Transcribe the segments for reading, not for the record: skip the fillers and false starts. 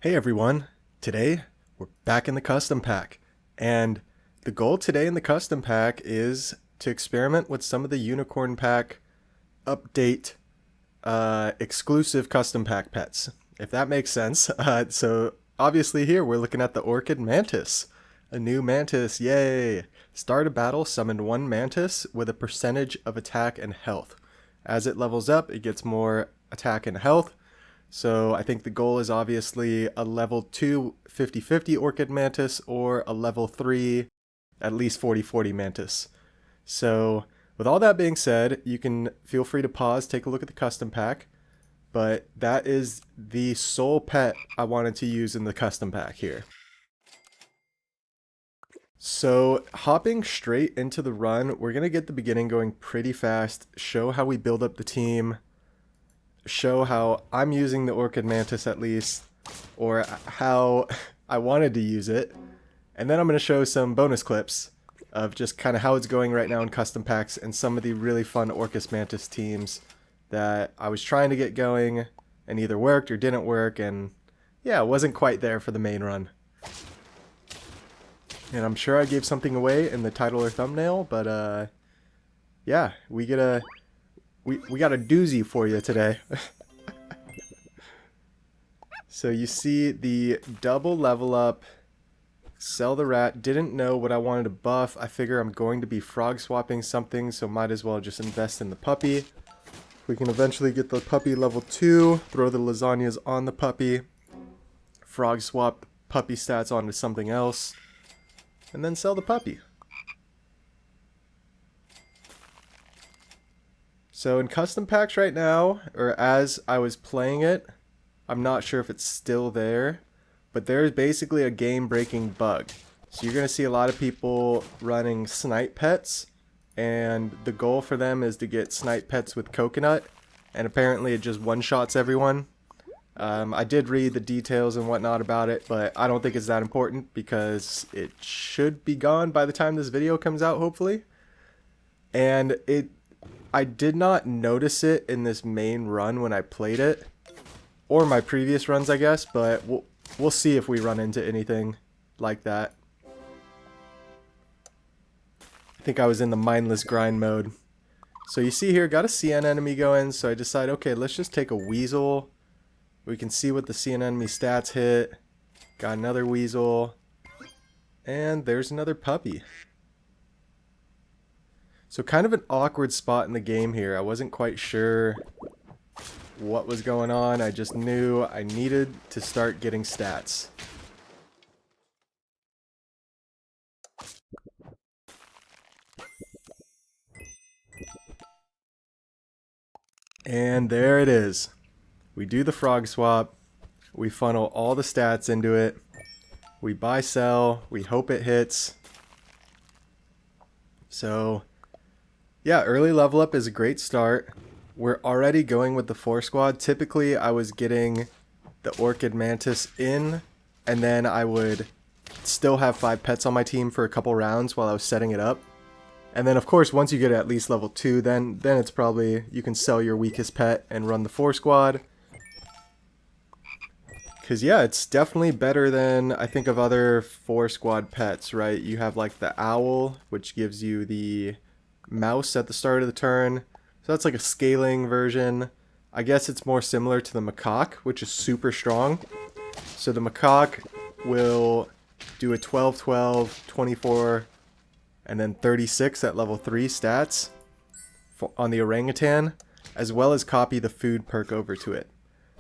Hey everyone, today we're back in the custom pack, and the goal today in the custom pack is to experiment with some of the unicorn pack update exclusive custom pack pets, if that makes sense. So obviously here we're looking at the Orchid Mantis, a new mantis, yay! Start a battle, summon one mantis with a percentage of attack and health. As it levels up, it gets more attack and health. So I think the goal is obviously a level 2 50-50 Orchid Mantis or a level 3 at least 40-40 Mantis. So with all that being said, you can feel free to pause, take a look at the custom pack, but that is the sole pet I wanted to use in the custom pack here. So hopping straight into the run, we're going to get the beginning going pretty fast, show how we build up the team, show how I'm using the Orchid Mantis at least, or how I wanted to use it, and then I'm going to show some bonus clips of just kind of how it's going right now in custom packs and some of the really fun Orchid Mantis teams that I was trying to get going and either worked or didn't work, and yeah, it wasn't quite there for the main run. And I'm sure I gave something away in the title or thumbnail, but yeah, we got a doozy for you today. So you see the double level up, sell the rat. Didn't know what I wanted to buff. I figure I'm going to be frog swapping something, so might as well just invest in the puppy. We can eventually get the puppy level 2, throw the lasagnas on the puppy, frog swap puppy stats onto something else, and then sell the puppy. So in custom packs right now, or as I was playing it, I'm not sure if it's still there, but there's basically a game-breaking bug. So you're going to see a lot of people running snipe pets, and the goal for them is to get snipe pets with coconut, and apparently it just one-shots everyone. I did read the details and whatnot about it, but I don't think it's that important because it should be gone by the time this video comes out, hopefully. And I did not notice it in this main run when I played it, or my previous runs, I guess, but we'll see if we run into anything like that. I think I was in the mindless grind mode. So you see here, got a CN enemy going, so I decide, okay, let's just take a weasel. We can see what the CN enemy stats hit. Got another weasel. And there's another puppy. So kind of an awkward spot in the game here. I wasn't quite sure what was going on. I just knew I needed to start getting stats. And there it is. We do the frog swap. We funnel all the stats into it. We buy, sell. We hope it hits. So yeah, early level up is a great start. We're already going with the 4 squad. Typically, I was getting the Orchid Mantis in, and then I would still have 5 pets on my team for a couple rounds while I was setting it up. And then, of course, once you get at least level 2, then it's probably, you can sell your weakest pet and run the 4 squad. Because, yeah, it's definitely better than, I think, of other 4 squad pets, right? You have, like, the owl, which gives you the mouse at the start of the turn. So that's like a scaling version. I guess it's more similar to the Macaque, which is super strong. So the Macaque will do a 12, 12, 24, and then 36 at level 3 stats on the orangutan, as well as copy the food perk over to it.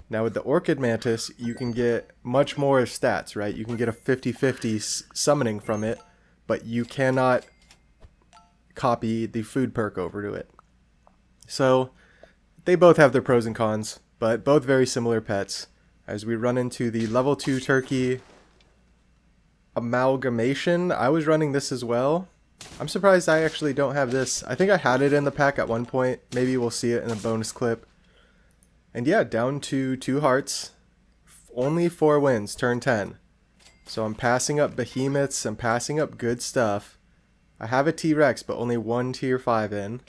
Now with the Orchid Mantis, you can get much more stats, right? You can get a 50-50 summoning from it, but you cannot copy the food perk over to it. So they both have their pros and cons, but both very similar pets. As we run into the level 2 turkey amalgamation, I was running this as well. I'm surprised I actually don't have this. I think I had it in the pack at one point. Maybe we'll see it in a bonus clip. And yeah, down to 2 hearts. Only 4 wins, turn 10. So I'm passing up behemoths, I'm passing up good stuff. I have a T-Rex, but only 1 tier 5 in.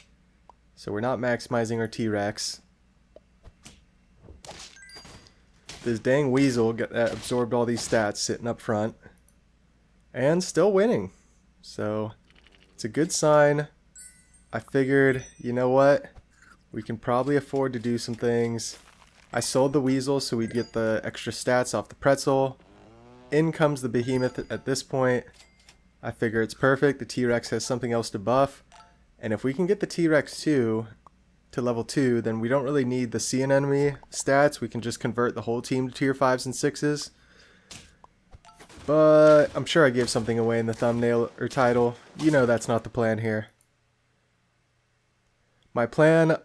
So we're not maximizing our T-Rex. this dang weasel that absorbed all these stats sitting up front. And still winning. So, it's a good sign. I figured, you know what? We can probably afford to do some things. I sold the weasel so we'd get the extra stats off the pretzel. In comes the behemoth at this point. I figure it's perfect. The T-Rex has something else to buff. And if we can get the T-Rex too to level 2, then we don't really need the sea anemone stats. We can just convert the whole team to tier 5s and 6s. But I'm sure I gave something away in the thumbnail or title. You know that's not the plan here. My plan,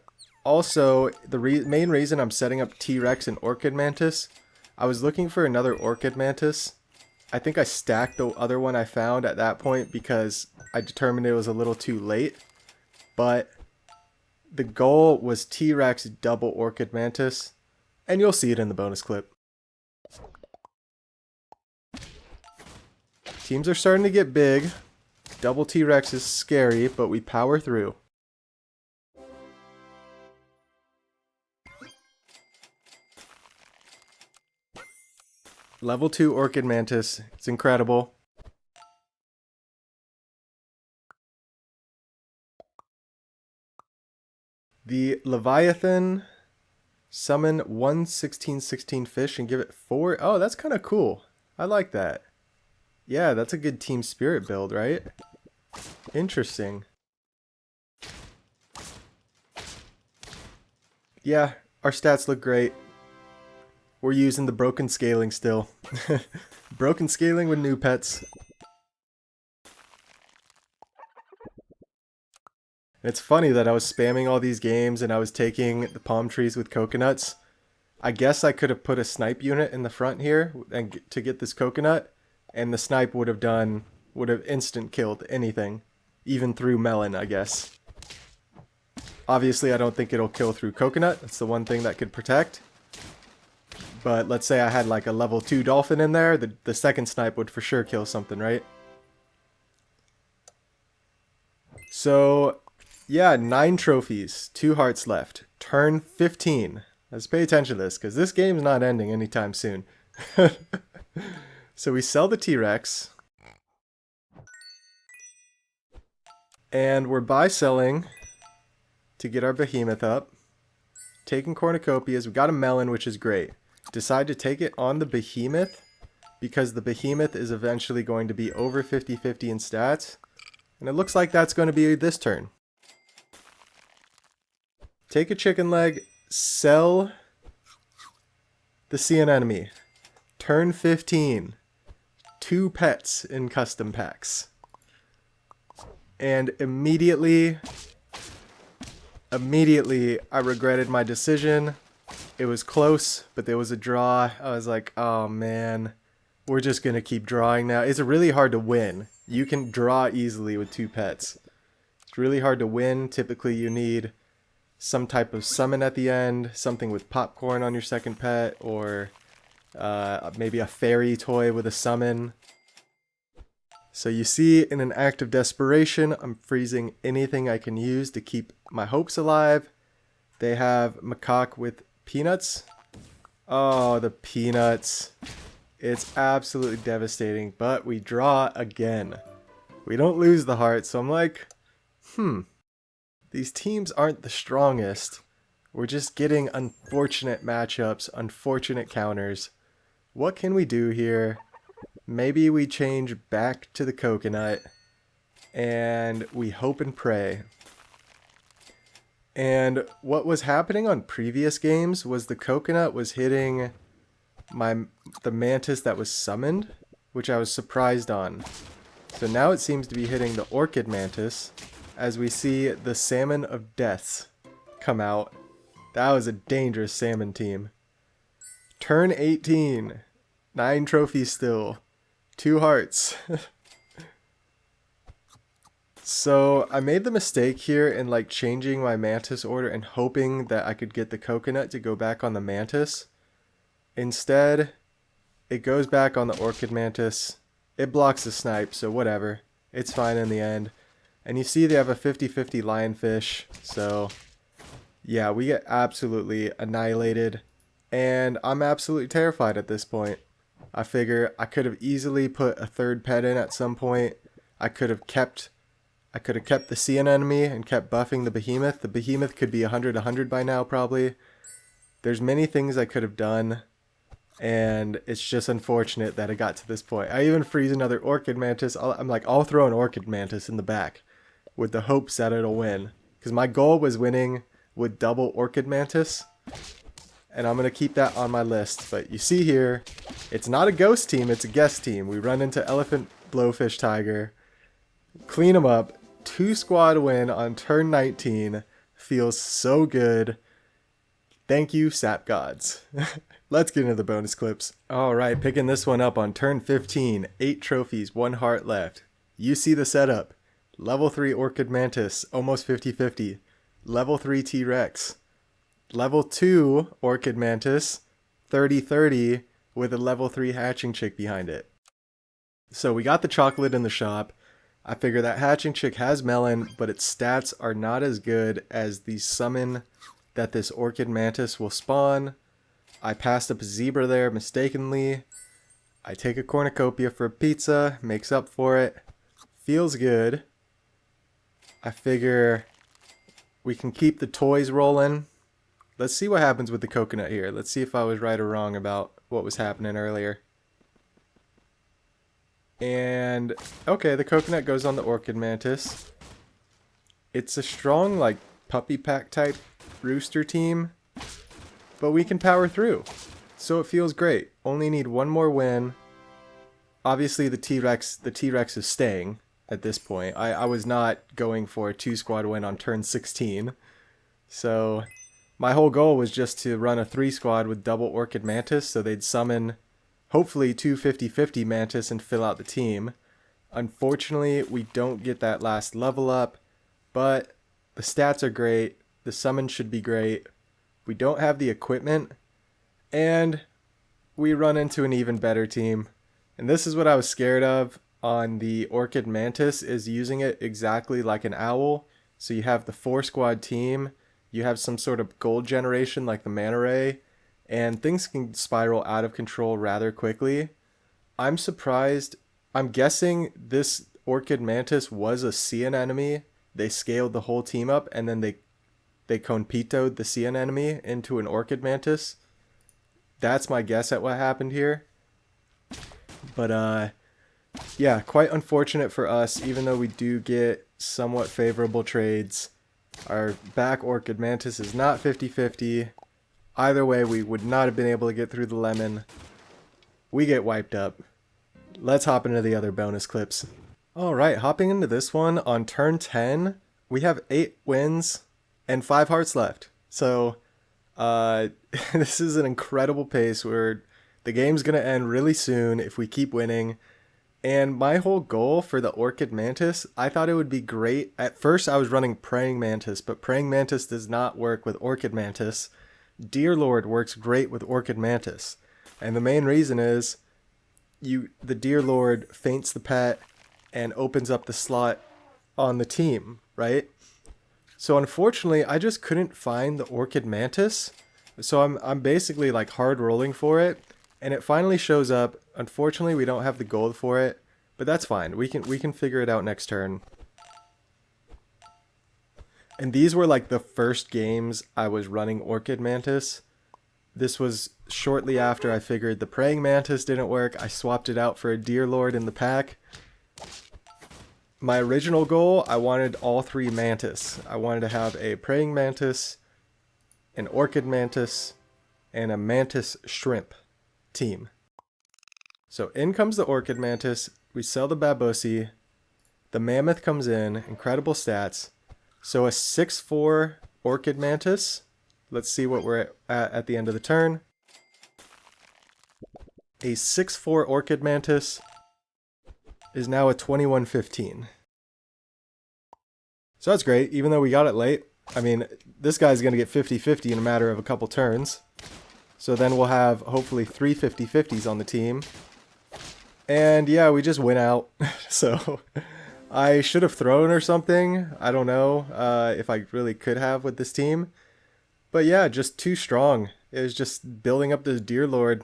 also, the main reason I'm setting up T-Rex and Orchid Mantis, I was looking for another Orchid Mantis. I think I stacked the other one I found at that point because I determined it was a little too late. But the goal was T-Rex double Orchid Mantis, and you'll see it in the bonus clip. Teams are starting to get big. Double T-Rex is scary, but we power through. Level 2 Orchid Mantis. It's incredible. The Leviathan, summon 1 16/16 fish and give it 4. Oh, that's kind of cool. I like that. Yeah, that's a good team spirit build, right? Interesting. Yeah, our stats look great. We're using the broken scaling still. Broken scaling with new pets. It's funny that I was spamming all these games and I was taking the palm trees with coconuts. I guess I could have put a snipe unit in the front here and to get this coconut, and the snipe would have instant killed anything, even through melon, I guess. Obviously, I don't think it'll kill through coconut. That's the one thing that could protect. But let's say I had like a level 2 dolphin in there, the second snipe would for sure kill something, right? So, yeah, 9 trophies, 2 hearts left. Turn 15. Let's pay attention to this, because this game's not ending anytime soon. So we sell the T-Rex. And we're buy-selling to get our behemoth up. Taking cornucopias. We got a melon, which is great. Decide to take it on the behemoth because the behemoth is eventually going to be over 50-50 in stats. And it looks like that's going to be this turn. Take a chicken leg, sell the sea anemone. Turn 15. 2 pets in custom packs. And immediately I regretted my decision. It was close, but there was a draw. I was like, oh man, we're just going to keep drawing now. It's really hard to win. You can draw easily with 2 pets. It's really hard to win. Typically you need some type of summon at the end, something with popcorn on your second pet, or maybe a fairy toy with a summon. So you see, in an act of desperation, I'm freezing anything I can use to keep my hopes alive. They have Macaque with peanuts. Oh, the peanuts. It's absolutely devastating, but we draw again. We don't lose the heart, so I'm like, these teams aren't the strongest. We're just getting unfortunate matchups, unfortunate counters. What can we do here? Maybe we change back to the coconut and we hope and pray. And what was happening on previous games was the coconut was hitting the mantis that was summoned, which I was surprised on. So now it seems to be hitting the Orchid Mantis as we see the Salmon of Deaths come out. That was a dangerous salmon team. Turn 18. 9 trophies still. 2 hearts. So I made the mistake here in like changing my mantis order and hoping that I could get the coconut to go back on the mantis. Instead, it goes back on the Orchid Mantis. It blocks the snipe, so whatever. It's fine in the end. And you see they have a 50-50 lionfish, so yeah, we get absolutely annihilated. and I'm absolutely terrified at this point. I figure I could have easily put a third pet in at some point. I could have kept the sea anemone and kept buffing the behemoth. The behemoth could be 100 by now probably. There's many things I could have done, and it's just unfortunate that it got to this point. I even freeze another Orchid Mantis. I'm like, I'll throw an Orchid Mantis in the back with the hopes that it'll win. Because my goal was winning with double Orchid Mantis, and I'm going to keep that on my list. But you see here, it's not a ghost team, it's a guest team. We run into Elephant Blowfish Tiger, clean them up, 2-squad win on turn 19. Feels so good. Thank you, Sap Gods. Let's get into the bonus clips. Alright, picking this one up on turn 15. 8 trophies, 1 heart left. You see the setup. Level 3 Orchid Mantis, almost 50-50. Level 3 T-Rex. Level 2 Orchid Mantis, 30-30, with a level 3 hatching chick behind it. So we got the chocolate in the shop. I figure that hatching chick has melon, but its stats are not as good as the summon that this Orchid Mantis will spawn. I passed up a zebra there mistakenly. I take a cornucopia for a pizza, makes up for it. Feels good. I figure we can keep the toys rolling. Let's see what happens with the coconut here. Let's see if I was right or wrong about what was happening earlier. And, okay, the coconut goes on the Orchid Mantis. It's a strong, like, puppy pack type rooster team, but we can power through. So it feels great. Only need one more win. Obviously, the T-Rex is staying at this point. I was not going for a 2-squad win on turn 16. So my whole goal was just to run a 3-squad with double Orchid Mantis, so they'd summon hopefully 2 50-50 Mantis and fill out the team. Unfortunately, we don't get that last level up, but the stats are great. The summon should be great. We don't have the equipment, and we run into an even better team. And this is what I was scared of on the Orchid Mantis, is using it exactly like an owl. So you have the 4-squad team, you have some sort of gold generation like the Manta Ray, and things can spiral out of control rather quickly. I'm surprised. I'm guessing this Orchid Mantis was a sea anemone. They scaled the whole team up, and then they Conpitoed the sea anemone into an Orchid Mantis. That's my guess at what happened here. But yeah, quite unfortunate for us, even though we do get somewhat favorable trades. Our back Orchid Mantis is not 50-50. Either way, we would not have been able to get through the lemon. We get wiped up. Let's hop into the other bonus clips. Alright, hopping into this one, on turn 10, we have 8 wins and 5 hearts left. So, this is an incredible pace where the game's going to end really soon if we keep winning. And my whole goal for the Orchid Mantis, I thought it would be great. At first I was running Praying Mantis, but Praying Mantis does not work with Orchid Mantis. Dear Lord works great with Orchid Mantis. And the main reason is the Dear Lord faints the pet and opens up the slot on the team, right? So unfortunately, I just couldn't find the Orchid Mantis. So I'm basically like hard rolling for it, and it finally shows up. Unfortunately, we don't have the gold for it, but that's fine. We can figure it out next turn. And these were like the first games I was running Orchid Mantis. This was shortly after I figured the Praying Mantis didn't work. I swapped it out for a Dear Lord in the pack. My original goal, I wanted all 3 Mantis. I wanted to have a Praying Mantis, an Orchid Mantis, and a Mantis Shrimp team. So in comes the Orchid Mantis, we sell the Babossi, the Mammoth comes in, incredible stats. So a 6-4 Orchid Mantis, let's see what we're at the end of the turn. A 6-4 Orchid Mantis is now a 21-15. So that's great, even though we got it late. I mean, this guy's going to get 50-50 in a matter of a couple turns. So then we'll have hopefully 3 50-50s on the team. And yeah, we just went out. So I should have thrown or something. I don't know if I really could have with this team. But yeah, just too strong. It was just building up this Deer Lord.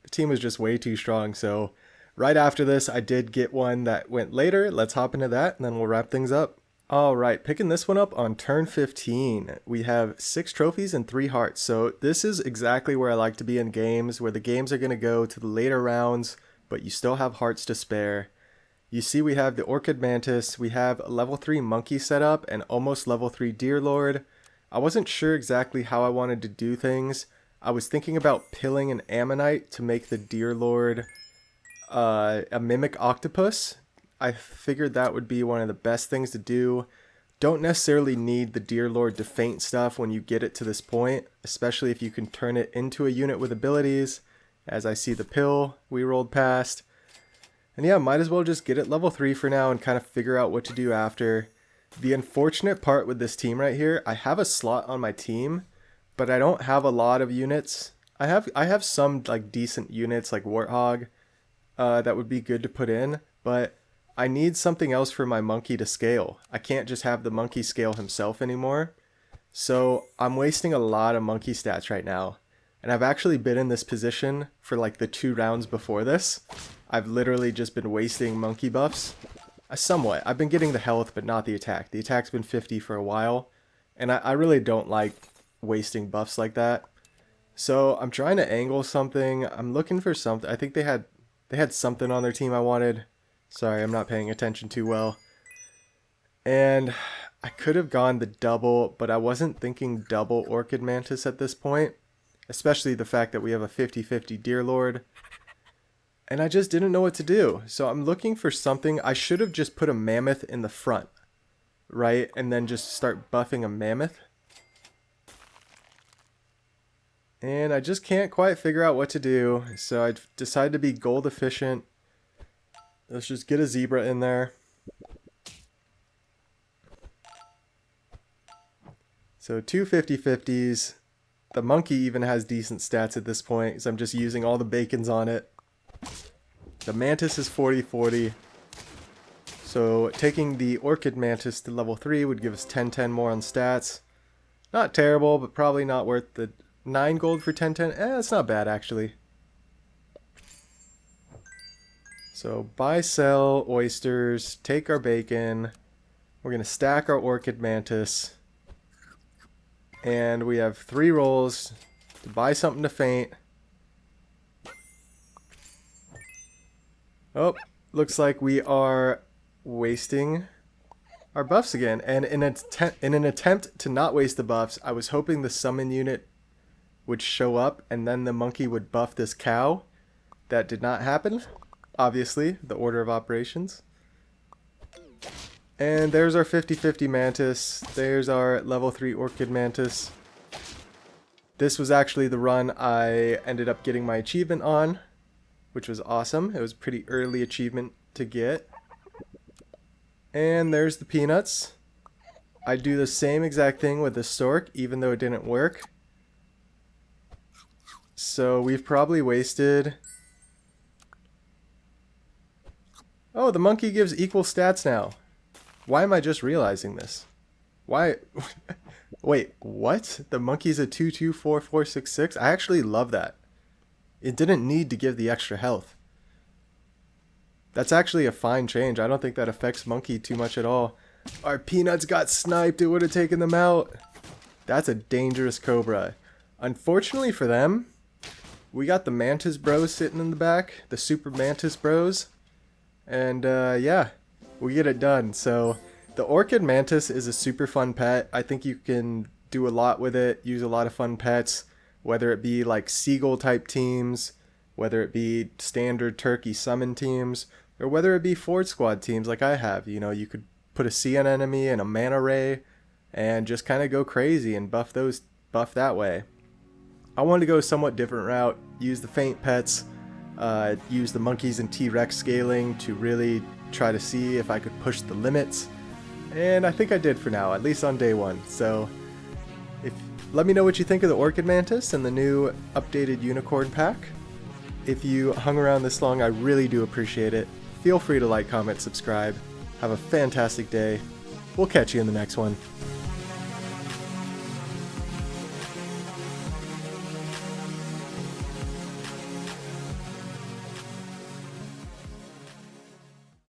The team was just way too strong, so right after this, I did get one that went later. Let's hop into that, and then we'll wrap things up. Alright, picking this one up on turn 15. We have 6 trophies and 3 hearts, so this is exactly where I like to be in games, where the games are going to go to the later rounds, but you still have hearts to spare. You see we have the Orchid Mantis, we have a level 3 monkey set up, and almost level 3 Deer Lord. I wasn't sure exactly how I wanted to do things. I was thinking about pilling an Ammonite to make the Deer Lord a Mimic Octopus. I figured that would be one of the best things to do. Don't necessarily need the Deer Lord to faint stuff when you get it to this point, especially if you can turn it into a unit with abilities, as I see the pill we rolled past. And yeah, might as well just get it level 3 for now and kind of figure out what to do after. The unfortunate part with this team right here, I have a slot on my team, but I don't have a lot of units. I have some like decent units like Warthog that would be good to put in, but I need something else for my monkey to scale. I can't just have the monkey scale himself anymore. So I'm wasting a lot of monkey stats right now. And I've actually been in this position for like the 2 rounds before this. I've literally just been wasting monkey buffs. Somewhat. I've been getting the health, but not the attack. The attack's been 50 for a while. And I really don't like wasting buffs like that. So I'm trying to angle something. I'm looking for something. I think they had something on their team I wanted. Sorry, I'm not paying attention too well. And I could have gone the double, but I wasn't thinking double Orchid Mantis at this point. Especially the fact that we have a 50-50 Deer Lord. And I just didn't know what to do. So I'm looking for something. I should have just put a Mammoth in the front. Right? And then just start buffing a Mammoth. And I just can't quite figure out what to do. So I decided to be gold efficient. Let's just get a zebra in there. So 2 50-50s. The monkey even has decent stats at this point, because I'm just using all the bacons on it. The mantis is 40-40. So taking the Orchid Mantis to level 3 would give us 10-10 more on stats. Not terrible, but probably not worth the 9 gold for 10-10. It's not bad actually. So buy, sell, oysters, take our bacon. We're going to stack our Orchid Mantis. And we have 3 rolls to buy something to faint. Oh, looks like we are wasting our buffs again. And in an attempt to not waste the buffs, I was hoping the summon unit would show up and then the monkey would buff this cow. That did not happen. Obviously, the order of operations. And there's our 50-50 Mantis. There's our level 3 Orchid Mantis. This was actually the run I ended up getting my achievement on, which was awesome. It was a pretty early achievement to get. And there's the peanuts. I do the same exact thing with the stork, even though it didn't work. So we've probably wasted... Oh, the monkey gives equal stats now. Why am I just realizing this? Why? Wait, what? The monkey's a 2-2-4-4-6-6? I actually love that. It didn't need to give the extra health. That's actually a fine change. I don't think that affects monkey too much at all. Our peanuts got sniped. It would have taken them out. That's a dangerous cobra. Unfortunately for them, we got the mantis bros sitting in the back. The super mantis bros. And yeah, we get it done. So the Orchid Mantis is a super fun pet. I think you can do a lot with it, use a lot of fun pets, whether it be like seagull type teams, whether it be standard turkey summon teams, or whether it be Ford Squad teams like I have. You know, you could put a sea enemy and a mana ray and just kind of go crazy and buff that way. I wanted to go a somewhat different route, use the faint pets, use the monkeys and T-Rex scaling to really try to see if I could push the limits. And I think I did for now, at least on day 1. So let me know what you think of the Orchid Mantis and the new updated unicorn pack. If you hung around this long, I really do appreciate it. Feel free to like, comment, subscribe. Have a fantastic day. We'll catch you in the next one.